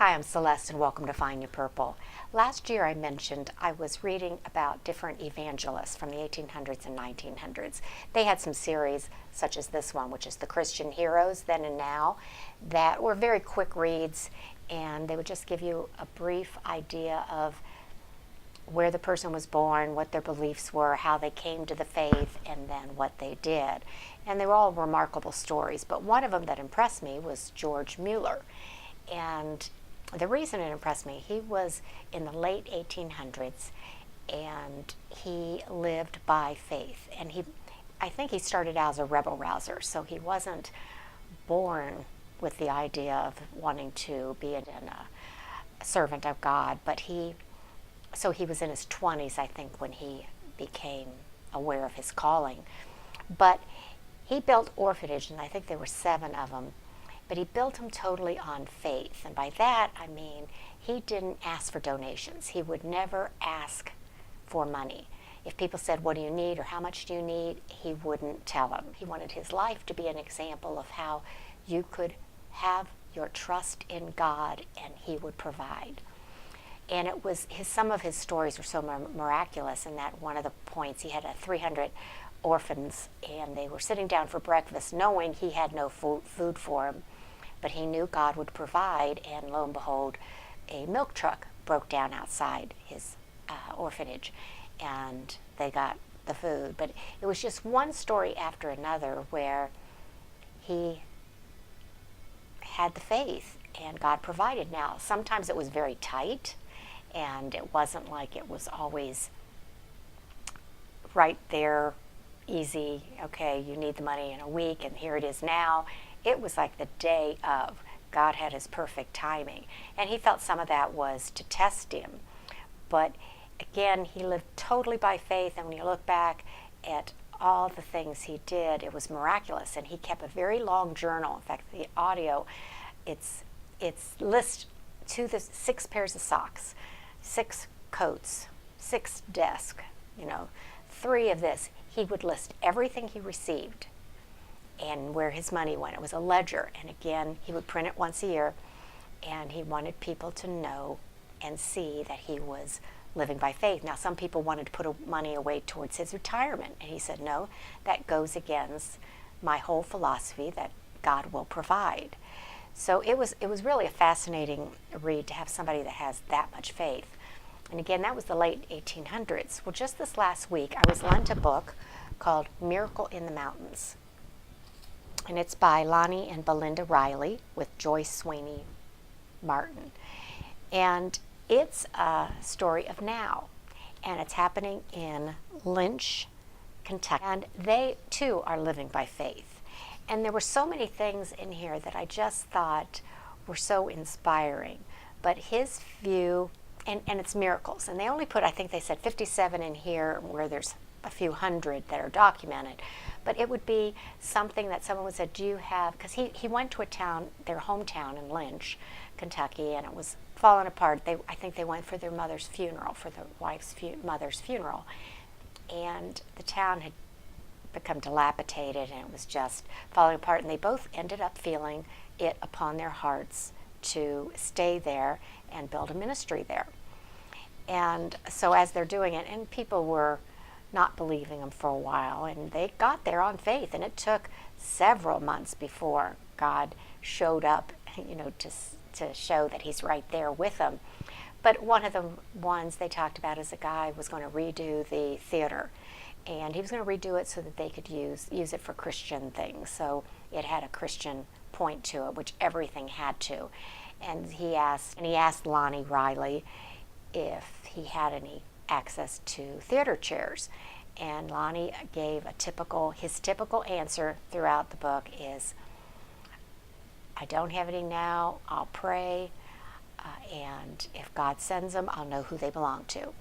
Hi, I'm Celeste and welcome to Find You Purple. Last year I mentioned I was reading about different evangelists from the 1800s and 1900s. They had some series such as this one, which is The Christian Heroes Then and Now, that were very quick reads, and they would just give you a brief idea of where the person was born, what their beliefs were, how they came to the faith, and then what they did. And they were all remarkable stories, but one of them that impressed me was George Mueller. And the reason it impressed me, he was in the late 1800s, and he lived by faith. And I think he started out as a rebel rouser, so he wasn't born with the idea of wanting to be a servant of God, but so he was in his 20s, I think, when he became aware of his calling. But he built orphanages, and I think there were 7 of them. But he built them totally on faith. And by that, I mean, he didn't ask for donations. He would never ask for money. If people said, what do you need or how much do you need, he wouldn't tell them. He wanted his life to be an example of how you could have your trust in God and he would provide. And it was some of his stories were so miraculous in that one of the points, he had 300 orphans, and they were sitting down for breakfast knowing he had no food for them, but he knew God would provide, and lo and behold, a milk truck broke down outside his orphanage, and they got the food. But it was just one story after another where he had the faith, and God provided. Now, sometimes it was very tight, and it wasn't like it was always right there, easy, okay, you need the money in a week, and here it is now. It was like the day of. God had his perfect timing. And he felt some of that was to test him. But again, he lived totally by faith, and when you look back at all the things he did, it was miraculous. And he kept a very long journal. In fact, the audio, it's lists to the 6 pairs of socks, 6 coats, 6 desks, 3 of this. He would list everything he received and where his money went. It was a ledger, and again, he would print it once a year, and he wanted people to know and see that he was living by faith. Now, some people wanted to put money away towards his retirement, and he said, no, that goes against my whole philosophy that God will provide. So it was really a fascinating read to have somebody that has that much faith. And again, that was the late 1800s. Well, just this last week, I was lent a book called Miracle in the Mountains. And it's by Lonnie and Belinda Riley with Joyce Sweeney Martin. And it's a story of now. And it's happening in Lynch, Kentucky. And they, too, are living by faith. And there were so many things in here that I just thought were so inspiring. But his view, and it's miracles. And they only put, I think they said 57 in here, where there's a few hundred that are documented. But it would be something that someone would say, do you have, because he went to a town, their hometown in Lynch, Kentucky, and it was falling apart. I think they went for their mother's funeral, for the wife's mother's funeral. And the town had become dilapidated, and it was just falling apart. And they both ended up feeling it upon their hearts to stay there and build a ministry there. And so as they're doing it, and people were not believing them for a while, and they got there on faith, and it took several months before God showed up, to show that he's right there with them. But one of the ones they talked about is a guy was going to redo the theater, and he was going to redo it so that they could use it for Christian things. So it had a Christian point to it, which everything had to. And he asked Lonnie Riley if he had any access to theater chairs. And Lonnie gave his typical answer throughout the book is, I don't have any now, I'll pray, and if God sends them, I'll know who they belong to.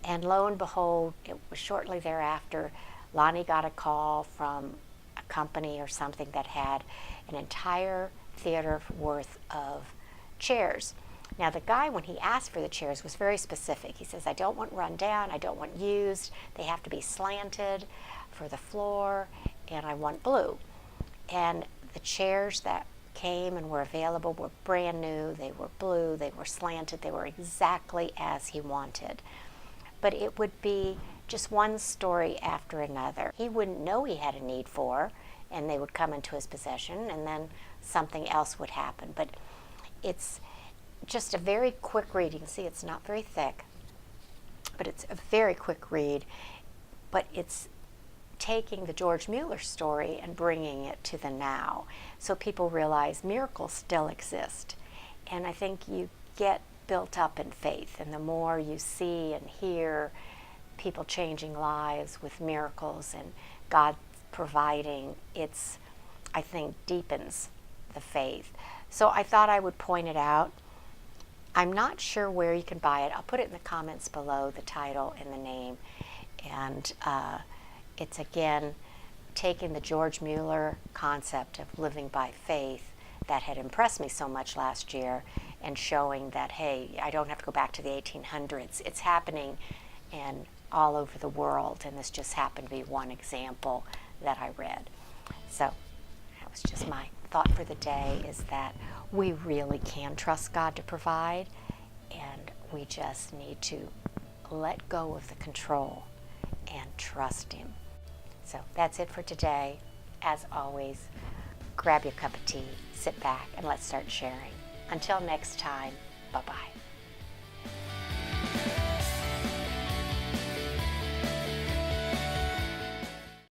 And lo and behold, it was shortly thereafter, Lonnie got a call from a company or something that had an entire theater worth of chairs. Now, the guy, when he asked for the chairs, was very specific. He says, I don't want run down, I don't want used, they have to be slanted for the floor, and I want blue. And the chairs that came and were available were brand new, they were blue, they were slanted, they were exactly as he wanted. But it would be just one story after another. He wouldn't know he had a need for, and they would come into his possession, and then something else would happen. But it's just a very quick read. You can see it's not very thick, but it's a very quick read. But it's taking the George Mueller story and bringing it to the now, so people realize miracles still exist. And I think you get built up in faith, and the more you see and hear people changing lives with miracles and God providing, it's, I think, deepens the faith. So I thought I would point it out. I'm not sure where you can buy it. I'll put it in the comments below, the title and the name. And it's, again, taking the George Mueller concept of living by faith that had impressed me so much last year, and showing that, hey, I don't have to go back to the 1800s. It's happening and all over the world, and this just happened to be one example that I read. So that was just my thought for the day, is that we really can trust God to provide, and we just need to let go of the control and trust Him. So that's it for today. As always, grab your cup of tea, sit back, and let's start sharing. Until next time, bye-bye.